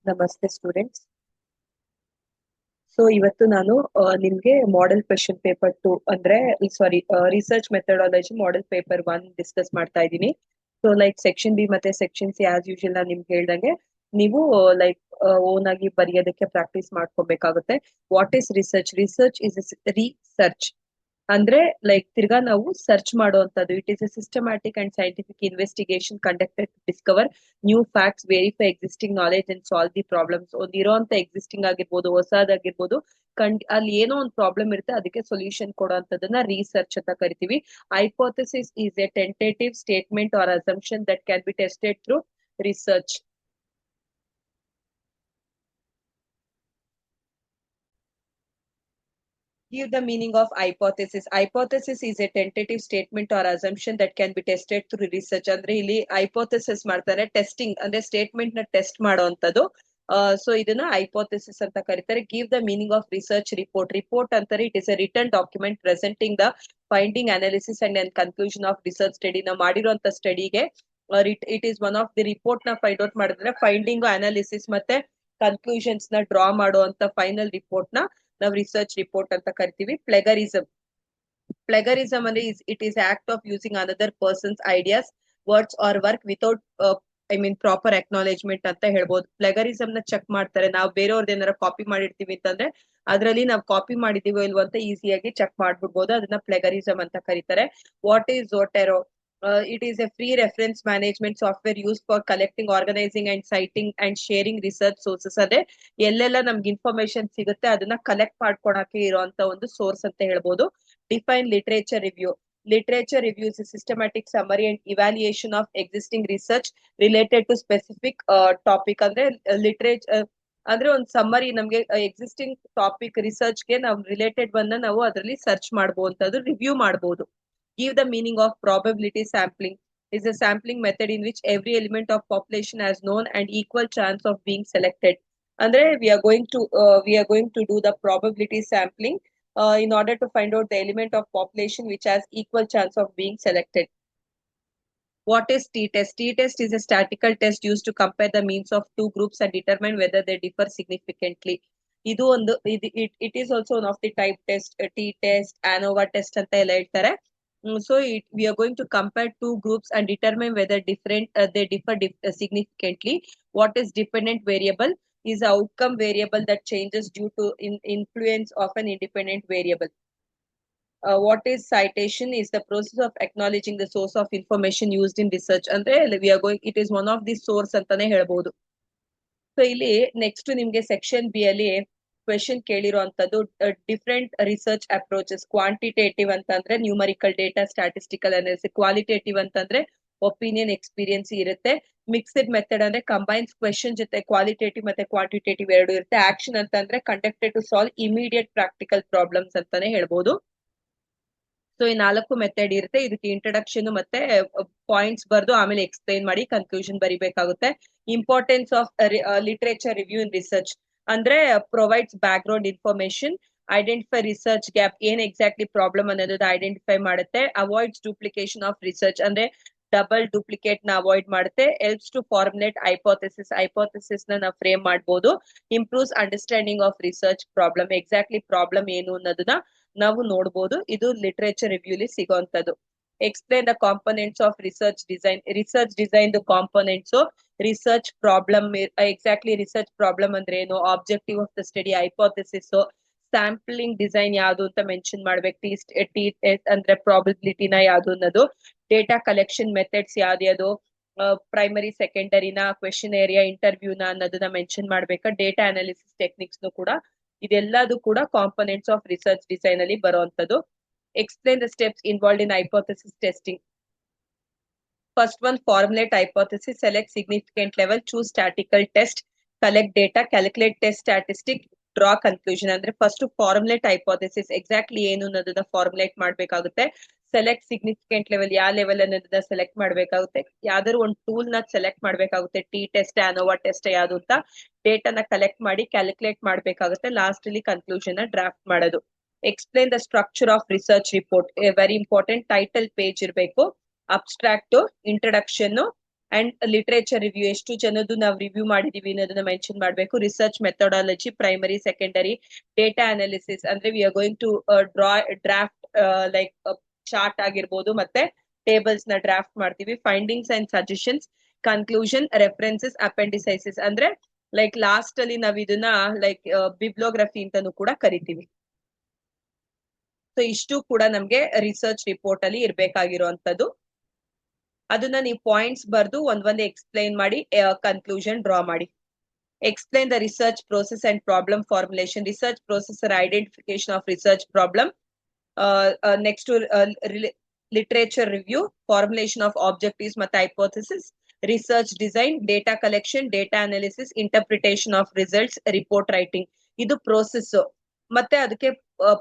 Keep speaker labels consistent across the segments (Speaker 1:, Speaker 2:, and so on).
Speaker 1: ನಮಸ್ತೆ students. So ಇವತ್ತು ನಾನು ನಿಮ್ಗೆ ಮಾಡೆಲ್ ಕ್ವೆಶ್ಚನ್ ಪೇಪರ್ 2 ಅಂದ್ರೆ research methodology model paper 1 discuss ಮಾಡ್ತಾ ಇದ್ದೀನಿ. ಸೊ ಸೆಕ್ಷನ್ ಬಿ ಮತ್ತೆ ಸೆಕ್ಷನ್ ಸಿ ಆಸ್ ಯೂಶುವಲ್ ನಾನು ನಿಮ್ಗೆ ಹೇಳ್ದಂಗೆ ನೀವು ಓನ್ ಆಗಿ ಬರೆಯೋದಕ್ಕೆ ಪ್ರಾಕ್ಟೀಸ್ ಮಾಡ್ಕೋಬೇಕಾಗುತ್ತೆ. What is research? Research is research ಅಂದ್ರೆ ತಿರ್ಗಾ ನಾವು ಸರ್ಚ್ ಮಾಡುವಂತದ್ದು. It is a systematic and scientific investigation conducted to discover new facts, verify existing knowledge and solve the problems. ಇರೋಂತ ಎಕ್ಸಿಸ್ಟಿಂಗ್ ಆಗಿರ್ಬೋದು, ಹೊಸದಾಗಿರ್ಬೋದು, ಅಲ್ಲಿ ಏನೋ ಒಂದು ಪ್ರಾಬ್ಲಮ್ ಇರುತ್ತೆ, ಅದಕ್ಕೆ ಸೊಲ್ಯೂಷನ್ ಕೊಡುವಂತದನ್ನ ರಿಸರ್ಚ್ ಅಂತ ಕರಿತೀವಿ. Hypothesis is a tentative statement or assumption that can be tested through research. Give the meaning of hypothesis. Hypothesis is a tentative statement or assumption that can be tested through research. ಅಂದ್ರೆ ಇಲ್ಲಿ hypothesis ಮಾಡ್ತಾರೆ, testing ಅಂದ್ರೆ statement ನ test ಮಾಡುವಂತದ್ದು. So ಇದನ್ನ hypothesis ಅಂತ ಕರೀತಾರೆ. Give the meaning of research report. Report ಅಂತಾರೆ it is a written document presenting the finding, analysis and conclusion of research study. ನಾವು ಮಾಡಿರುವಂತ ಸ್ಟಡಿಗೆ it is one of the report ನ ಫೈಂಡ್ ಔಟ್ ಮಾಡಿದ್ರೆ finding, analysis ಮತ್ತೆ conclusions ನ draw ಮಾಡುವಂತ final report ನ ನಾವು ರಿಸರ್ಚ್ ರಿಪೋರ್ಟ್ ಅಂತ ಕರಿತೀವಿ. ಪ್ಲೆಗರಿಸಮ್ ಅಂದ್ರೆ it is act of using another person's ideas, words or work without proper acknowledgement ಅಂತ ಹೇಳ್ಬೋದು. ಪ್ಲೆಗರಿಸಮ್ ನ ಚೆಕ್ ಮಾಡ್ತಾರೆ. ನಾವು ಬೇರೆಯವ್ರದ್ದು ಏನಾರ ಕಾಪಿ ಮಾಡಿರ್ತೀವಿ ಅಂತಂದ್ರೆ ಅದರಲ್ಲಿ ನಾವು ಕಾಪಿ ಮಾಡಿದೀವೋ ಇಲ್ವೋ ಅಂತ ಈಸಿಯಾಗಿ ಚೆಕ್ ಮಾಡ್ಬಿಡ್ಬೋದು. ಅದನ್ನ ಪ್ಲೆಗರಿಸಮ್ ಅಂತ ಕರೀತಾರೆ. What is Zotero? It is a free reference management software used for collecting, organizing and citing and sharing research sources. ಅಂದ್ರೆ ಎಲ್ಲೆಲ್ಲ ನಮ್ಗೆ ಇನ್ಫಾರ್ಮೇಶನ್ ಸಿಗುತ್ತೆ ಅದನ್ನ ಕಲೆಕ್ಟ್ ಮಾಡ್ಕೊಳಕ್ಕೆ ಇರುವಂತ ಒಂದು ಸೋರ್ಸ್ ಅಂತ ಹೇಳ್ಬೋದು. Define literature review. Literature review is a systematic summary and evaluation of existing research related to specific topic. ಅಂದ್ರೆ ಲಿಟರೇಚರ್ ಅಂದ್ರೆ ಒಂದು ಸಮ್ಮರಿ, ನಮ್ಗೆ ಎಕ್ಸಿಸ್ಟಿಂಗ್ ಟಾಪಿಕ್ ರಿಸರ್ಚ್ಗೆ ನಾವು ರಿಲೇಟೆಡ್ ಬಂದ ನಾವು ಅದರಲ್ಲಿ ಸರ್ಚ್ ಮಾಡಬಹುದಂತದ್ದು, ರಿವ್ಯೂ ಮಾಡಬಹುದು. Give the meaning of probability sampling. Is a sampling method in which every element of population has known and equal chance of being selected. Andre we are going to do the probability sampling in order to find out the element of population which has equal chance of being selected. What is t-test? T-test is a statistical test used to compare the means of two groups and determine whether they differ significantly. ಇದು ಒಂದು it is also one of the type test, t-test, ANOVA test ಅಂತ ಎಲ್ಲ ಹೇಳ್ತಾರೆ. So we are going to compare two groups and determine whether they differ significantly. What is dependent variable? Is the outcome variable that changes due to influence of an independent variable. What is citation? Is the process of acknowledging the source of information used in research. ಅಂದ್ರೆ it is one of the source ಅಂತಾನೆ ಹೇಳ್ಬೋದು. So ಇಲ್ಲಿ next ನಿಮ್ಗೆ section B ಅಲ್ಲಿ question ಕೇಳಿರುವಂತದ್ದು different research approaches. Quantitative ಅಂತಂದ್ರೆ numerical data, statistical analysis. Qualitative ಅಂತಂದ್ರೆ opinion, experience ಇರುತ್ತೆ. ಮಿಕ್ಸ್ಡ್ ಮೆಥಡ್ ಅಂದ್ರೆ ಕಂಬೈನ್ಸ್ ಕ್ವೆಶನ್ ಜೊತೆ ಕ್ವಾಲಿಟೇಟಿವ್ ಮತ್ತೆ ಕ್ವಾಂಟಿಟೇಟಿವ್ ಎರಡು ಇರುತ್ತೆ. ಆಕ್ಷನ್ ಅಂತಂದ್ರೆ conducted to solve immediate practical problems ಅಂತಾನೆ ಹೇಳ್ಬೋದು. ಸೊ ಈ 4 ಮೆಥಡ್ ಇರುತ್ತೆ. ಇದಕ್ಕೆ ಇಂಟ್ರಡಕ್ಷನ್ ಮತ್ತೆ ಪಾಯಿಂಟ್ಸ್ ಬರ್ದು ಆಮೇಲೆ ಎಕ್ಸ್ಪ್ಲೈನ್ ಮಾಡಿ ಕನ್ಕ್ಲೂಷನ್ ಬರಿಬೇಕಾಗುತ್ತೆ. Importance of literature review in research ಅಂದ್ರೆ provides background information, identify research gap, ಏನ್ ಎಕ್ಸಾಕ್ಟ್ಲಿ ಪ್ರಾಬ್ಲಮ್ ಅನ್ನೋದು ಐಡೆಂಟಿಫೈ ಮಾಡುತ್ತೆ. ಅವಾಯ್ಡ್ಸ್ ಡೂಪ್ಲಿಕೇಶನ್ ಆಫ್ ರಿಸರ್ಚ್ ಅಂದ್ರೆ ಡಬಲ್ ಡೂಪ್ಲಿಕೇಟ್ ನ ಅವಾಯ್ಡ್ ಮಾಡುತ್ತೆ. ಹೆಲ್ಪ್ಸ್ ಟು ಫಾರ್ಮುಲೇಟ್ ಹೈಪೋಥೆಸಿಸ್ ನ ನಾವು ಫ್ರೇಮ್ ಮಾಡಬಹುದು. Improves understanding of research problem, exactly problem ಏನು ಅನ್ನೋದನ್ನ ನಾವು ನೋಡಬಹುದು. ಇದು ಲಿಟರೇಚರ್ ರಿವ್ಯೂಲಿ ಸಿಗುವಂತದ್ದು. Explain the components of research design. Research design components, research problem, exactly research problem ಅಂದ್ರೆ ಏನು, objective of the study, hypothesis, sampling design ಯಾವುದು ಅಂತ ಮೆನ್ಷನ್ ಮಾಡ್ಬೇಕು. ಟಿ ಅಂದ್ರೆ ಪ್ರಾಬಬಿಲಿಟಿನ ಯಾವುದು ಅನ್ನೋದು, ಡೇಟಾ ಕಲೆಕ್ಷನ್ ಮೆಥಡ್ಸ್ ಯಾವ್ದು, ಪ್ರೈಮರಿ, ಸೆಕೆಂಡರಿನ, ಕ್ವೆಶನ್ ಏರಿಯಾ, ಇಂಟರ್ವ್ಯೂನ ಅನ್ನೋದನ್ನ ಮೆನ್ಷನ್ ಮಾಡ್ಬೇಕಾ. ಡೇಟಾ ಅನಾಲಿಸಿಸ್ ಟೆಕ್ನಿಕ್ಸ್ ಕೂಡ, ಇದೆಲ್ಲದು ಕೂಡ ಕಾಂಪೊನೆಂಟ್ಸ್ ಆಫ್ ರಿಸರ್ಚ್ ಡಿಸೈನ್ ಅಲ್ಲಿ ಬರುವಂತದ್ದು. Explain the steps involved in hypothesis testing. First one, formulate hypothesis, select significant level, choose statistical test, collect data, calculate test statistic, draw conclusion. ಅಂದ್ರೆ first formulate hypothesis exactly ಏನು ಅನ್ನೋದನ್ನ formulate ಮಾಡ್ಬೇಕಾಗುತ್ತೆ. Select significant level, ಯಾವ level ಅನ್ನೋದನ್ನ select ಮಾಡ್ಬೇಕಾಗುತ್ತೆ. ಯಾವ್ದಾದ್ರು ಒಂದು tool ನ ಸೆಲೆಕ್ಟ್ ಮಾಡ್ಬೇಕಾಗುತ್ತೆ. ಟಿ ಟೆಸ್ಟ್, ಆನೋವಾ ಟೆಸ್ಟ್ ಯಾವ್ದು ಅಂತ ಡೇಟಾನ ಕಲೆಕ್ಟ್ ಮಾಡಿ ಕ್ಯಾಲ್ಕುಲೇಟ್ ಮಾಡ್ಬೇಕಾಗುತ್ತೆ. ಲಾಸ್ಟ್ ಅಲ್ಲಿ ಕನ್ಕ್ಲೂಷನ್ ಡ್ರಾಫ್ಟ್ ಮಾಡೋದು. Explain the structure of research report. Very important. Title page ಇರಬೇಕು, abstract, introduction, and literature review, ಎಷ್ಟು ಜನದ್ದು ನಾವು ರಿವ್ಯೂ ಮಾಡಿದೀವಿ ಅನ್ನೋದನ್ನ ಮೆನ್ಷನ್ ಮಾಡಬೇಕು. Research methodology, primary secondary, data analysis ಅಂದ್ರೆ we are going to draft like chart ಆಗಿರ್ಬೋದು, ಮತ್ತೆ ಟೇಬಲ್ಸ್ ನ ಡ್ರಾಫ್ಟ್ ಮಾಡ್ತೀವಿ. Findings and suggestions, conclusion, references, appendices ಅಂದ್ರೆ ಲೈಕ್ ಲಾಸ್ಟ್ ಅಲ್ಲಿ ನಾವ್ ಇದನ್ನ ಲೈಕ್ ಬಿಬ್ಲೋಗ್ರಫಿ ಅಂತಾನು ಕೂಡ ಕರಿತೀವಿ. ಸೊ ಇಷ್ಟು ಕೂಡ ನಮ್ಗೆ ರಿಸರ್ಚ್ ರಿಪೋರ್ಟ್ ಅಲ್ಲಿ ಇರ್ಬೇಕಾಗಿರುವಂತದ್ದು. ಅದನ್ನ ನೀವು ಪಾಯಿಂಟ್ಸ್ ಬರ್ದು ಒಂದೊಂದೇ ಎಕ್ಸ್ಪ್ಲೈನ್ ಮಾಡಿ ಕನ್ಕ್ಲೂಷನ್ ಡ್ರಾ ಮಾಡಿ. Explain the research process and problem formulation. Research process identification of research problem. Next literature review, formulation of objectives ಮತ್ತೆ hypothesis, research design, data collection, data analysis, interpretation of results, report writing. ಇದು process. ಮತ್ತೆ ಅದಕ್ಕೆ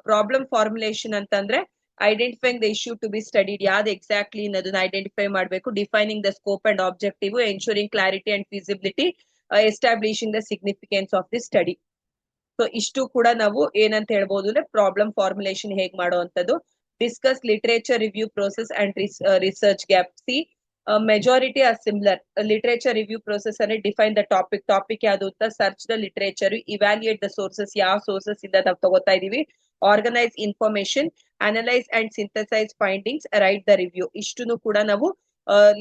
Speaker 1: problem formulation ಅಂತಂದ್ರೆ identifying the issue to be studied, ಯಾವ್ದು exactly ಅನ್ನೋದನ್ನ identify ಮಾಡಬೇಕು. Defining the scope and objective, ensuring clarity and feasibility, establishing the significance of the study. So ಇಷ್ಟು ಕೂಡ ನಾವು ಏನಂತ ಹೇಳ್ಬೋದು ಅಂದ್ರೆ ಪ್ರಾಬ್ಲಮ್ ಫಾರ್ಮುಲೇಷನ್ ಹೇಗ್ ಮಾಡುವಂತದ್ದು. Discuss literature review process and research gap. See majority are similar. Literature review process ಅಂದ್ರೆ define the topic ಯಾವುದು ಅಂತ, search the literature, evaluate the sources, ಯಾವ ಸೋರ್ಸಸ್ ಇಂದ ನಾವು ತಗೋತಾ ಇದೀವಿ, organise information, analyse and synthesise findings, write the review. ಇಷ್ಟನ್ನು ಕೂಡ ನಾವು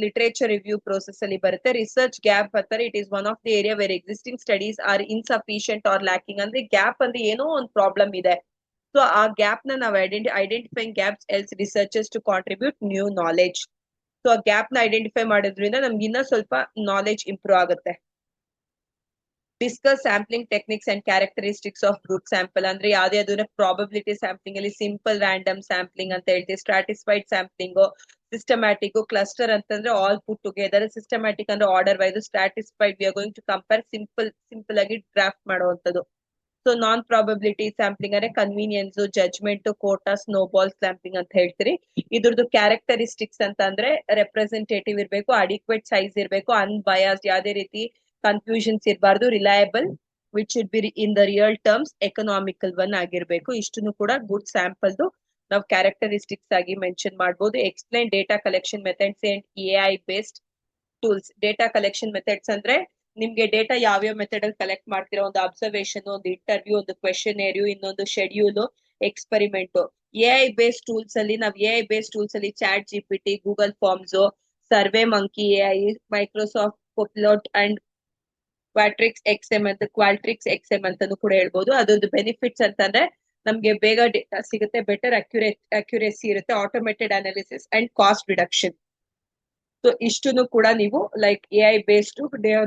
Speaker 1: ಲಿಟರೇಚರ್ ರಿವ್ಯೂ ಪ್ರೋಸೆಸ್ ಅಲ್ಲಿ ಬರುತ್ತೆ. ರಿಸರ್ಚ್ ಗ್ಯಾಪ್ ಅಂತಾರೆ it is one of the area where existing studies are insufficient or lacking. ಅಂದ್ರೆ ಗ್ಯಾಪ್ ಅಂದ್ರೆ ಏನೋ ಒಂದು ಪ್ರಾಬ್ಲಮ್ ಇದೆ. ಸೊ ಆ ಗ್ಯಾಪ್ ನ ನಾವು identifying gaps helps researchers to contribute new knowledge. So ಆ ಗ್ಯಾಪ್ ನ ಐಡೆಂಟಿಫೈ ಮಾಡೋದ್ರಿಂದ ನಮ್ಗೆ ಇನ್ನೂ ಸ್ವಲ್ಪ ನಾಲೆಜ್ ಇಂಪ್ರೂವ್ ಆಗುತ್ತೆ. Discuss sampling techniques and characteristics of group sample. ಅಂದ್ರೆ ಯಾವ್ದೇ ಪ್ರಾಬಬಿಲಿಟಿ ಸ್ಯಾಂಪ್ಲಿಂಗ್ ಅಲ್ಲಿ ಸಿಂಪಲ್ ರ್ಯಾಂಡಮ್ ಸ್ಯಾಂಪ್ಲಿಂಗ್ ಅಂತ ಹೇಳ್ತೀವಿ, ಸ್ಟ್ರಾಟಿಸ್ಫೈಡ್ ಸ್ಯಾಂಪ್ಲಿಂಗ್, ಸಿಸ್ಟಮ್ಯಾಟಿಕ್, ಕ್ಲಸ್ಟರ್ ಅಂತಂದ್ರೆ ಆಲ್ ಪುಟ್ ಟುಗೆದರ್, ಸಿಸ್ಟಮ್ಯಾಟಿಕ್ ಅಂದ್ರೆ order wise, stratified we are going to compare simple ಆಗಿ draft ಮಾಡುವಂತದ್ದು. So non probability sampling ಅಂದ್ರೆ convenience, judgement, Kota, snowball sampling ಅಂತ ಹೇಳ್ತೀರಿ. ಇದ್ರದ್ದು ಕ್ಯಾರೆಕ್ಟರಿಸ್ಟಿಕ್ಸ್ ಅಂತ ಅಂದ್ರೆ ರೆಪ್ರೆಸೆಂಟೇಟಿವ್ ಇರಬೇಕು, ಅಡಿಕ್ವೇಟ್ ಸೈಜ್ ಇರಬೇಕು, ಅನ್ಬಯಾಸ್ಡ್, ಯಾವ್ದೇ ರೀತಿ ಕನ್ಫ್ಯೂಷನ್ಸ್ ಇರಬಾರ್ದು, reliable which should be in the real terms, economical one ಆಗಿರ್ಬೇಕು. ಇಷ್ಟನ್ನು ಕೂಡ ಗುಡ್ ಸ್ಯಾಂಪಲ್ದು ನಾವು ಕ್ಯಾರೆಕ್ಟರಿಸ್ಟಿಕ್ಸ್ ಆಗಿ ಮೆನ್ಷನ್ ಮಾಡಬಹುದು. Explain data collection methods and AI based tools. Data collection methods ಅಂದ್ರೆ ನಿಮ್ಗೆ ಡೇಟಾ ಯಾವ್ಯಾವ ಮೆಥಡ್ ಅಲ್ಲಿ ಕಲೆಕ್ಟ್ ಮಾಡ್ತಿರೋ, ಒಂದು ಅಬ್ಸರ್ವೇಷನ್, ಒಂದು ಇಂಟರ್ವ್ಯೂ, ಒಂದು ಕ್ವೆಶನ್ ಏರಿಯೂ, ಇನ್ನೊಂದು schedule, experiment. AI based tools ಅಲ್ಲಿ ChatGPT, Google forms, SurveyMonkey AI, Microsoft Copilot and Qualtrics XM ಅಂತಾನು ಕೂಡ ಹೇಳ್ಬೋದು. ಅದ್ರದ್ದು ಬೆನಿಫಿಟ್ಸ್ ಅಂತಂದ್ರೆ ನಮ್ಗೆ ಬೇಗ ಡೇಟಾ ಸಿಗುತ್ತೆ, ಬೆಟರ್ ಅಕ್ಯುರೇಸಿ ಇರುತ್ತೆ, automated analysis and cost reduction. So ಇಷ್ಟನ್ನು ಕೂಡ ನೀವು like AI based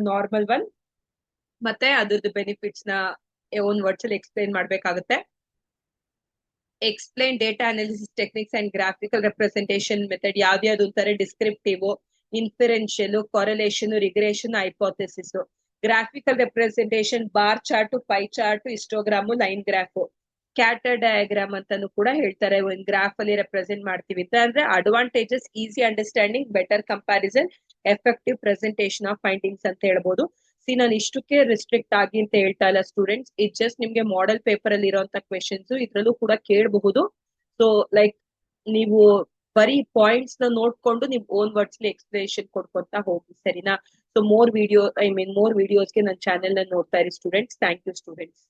Speaker 1: normal one ಮತ್ತೆ ಅದ್ರದ್ದು ಬೆನಿಫಿಟ್ಸ್ ನ ಓನ್ ವರ್ಡ್ಸ್ ಅಲ್ಲಿ ಎಕ್ಸ್ಪ್ಲೈನ್ ಮಾಡ್ಬೇಕಾಗುತ್ತೆ. Explain data analysis techniques and graphical representation method. ಯಾವ್ದು ಅಂತಾರೆ descriptive, inferential, correlation, regression, hypothesis. Graphical representation bar chart, pie chart, histogram, line graph, scatter diagram ಅಂತಾನು ಕೂಡ ಹೇಳ್ತಾರೆ. ಒಂದು ಗ್ರಾಫ್ ಅಲ್ಲಿ ರೆಪ್ರೆಸೆಂಟ್ ಮಾಡ್ತೀವಿ ಅಂತ ಅಂದ್ರೆ advantages, easy understanding, better comparison, effective presentation of findings ಅಂತ ಹೇಳ್ಬೋದು. ನಾನು ಇಷ್ಟಕ್ಕೆ ರಿಸ್ಟ್ರಿಕ್ಟ್ ಆಗಿ ಅಂತ ಹೇಳ್ತಾ ಇಲ್ಲ ಸ್ಟೂಡೆಂಟ್ಸ್, ಇಟ್ ಜಸ್ಟ್ ನಿಮ್ಗೆ ಮಾಡೆಲ್ ಪೇಪರ್ ಅಲ್ಲಿ ಇರುವಂತ ಕ್ವೆಶನ್ಸ್ ಇದ್ರಲ್ಲೂ ಕೂಡ ಕೇಳಬಹುದು. ಸೊ ಲೈಕ್ ನೀವು ಬರೀ ಪಾಯಿಂಟ್ಸ್ ನ ನೋಡ್ಕೊಂಡು ನೀವು ಓನ್ ವರ್ಡ್ಸ್ ಎಕ್ಸ್ಪ್ಲೇಷನ್ ಕೊಡ್ಕೊಂತ ಹೋಗಿ, ಸರಿನಾ? ಸೊ ಮೋರ್ ವಿಡಿಯೋಸ್ಗೆ ನನ್ನ ಚಾನೆಲ್ ನ ನೋಡ್ತಾ ಇರಿ ಸ್ಟೂಡೆಂಟ್ಸ್. Thank you students.